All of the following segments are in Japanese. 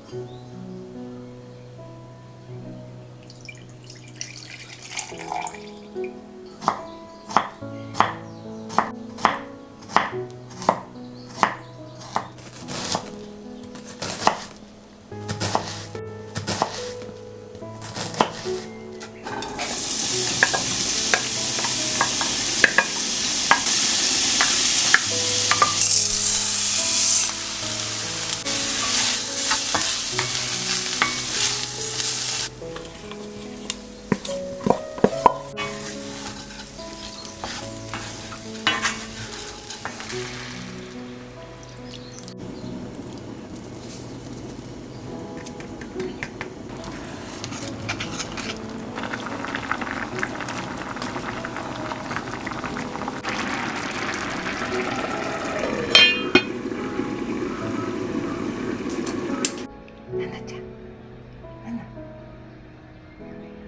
美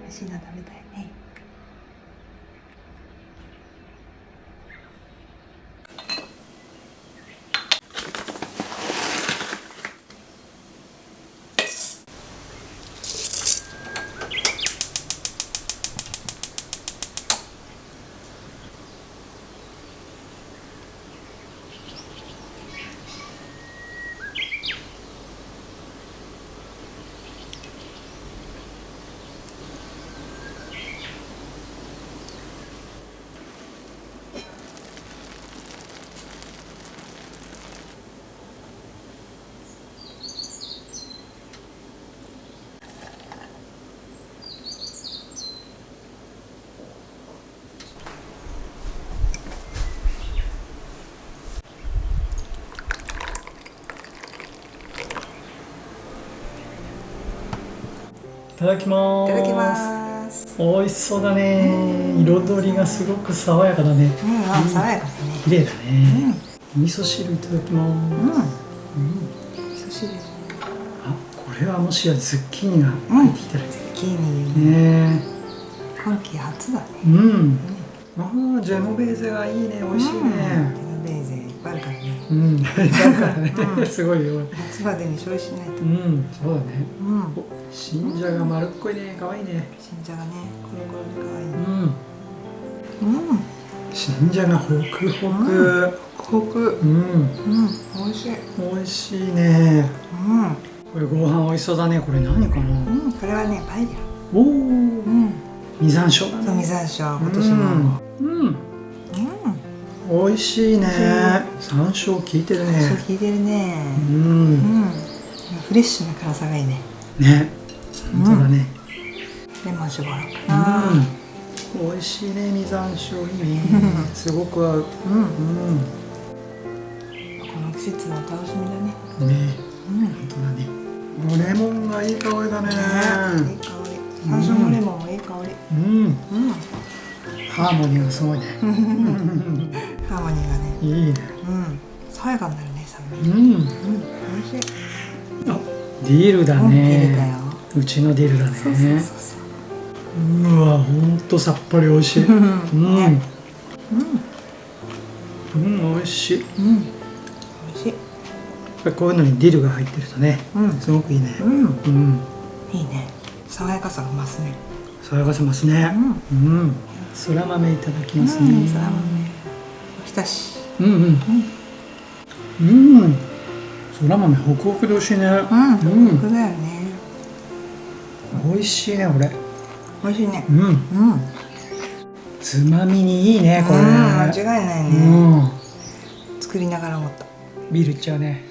味しいの食べたいね。いただきます。いただきます。美味しそうだね。彩りがすごく爽やかだね。爽やかだね。綺麗だね。味噌汁いただきます。味噌汁。あ、これはもしやズッキーニが入ってきてる。ズッキーニ。ね。今季初だね。ああ、ジェノベーゼがいいね。美味しいね。ジェノベーゼいっぱいあるからね。いっぱいあるからね。すごいよ。夏までに処理しないと。そうだね。新じゃが丸っこいね。可愛いね。新じゃがね、コロコロで可愛い。新じゃがホクホク。ホク。美味しい。美味しいね。これご飯美味しそうだね。これ何かな。これはね、パエリア。おお。実山椒だね。そう、実山椒、今年も。美味しいね。山椒効いてるね。山椒効いてるね。フレッシュな辛さがいいね。ね。本当だね。レモン絞ろうかな。美味しいね、実山椒いいね。すごく合う。この季節の楽しみだね。ね。本当だね。もうレモンがいい香りだね。いい香り。山椒もレモンもいい香り。ハーモニーがすごいね。ハーモニーがね。いいね。爽やかになるね、酸味。美味しい。あ、ディルだね。ディルだよ。うちのディルだね。そうそうそう。うわ、ほんとさっぱり美味しい。美味しい。美味しい。こういうのにディルが入ってるとね、すごくいいね。いいね。爽やかさが増すね。爽やかさ増すね。そら豆いただきますね。そら豆。おひたし。そら豆ホクホクで美味しいね。ホクだよね。美味しいね、これ。美味しいね。つまみにいいね、これ。間違いないね。作りながら思った。ビールいっちゃうね。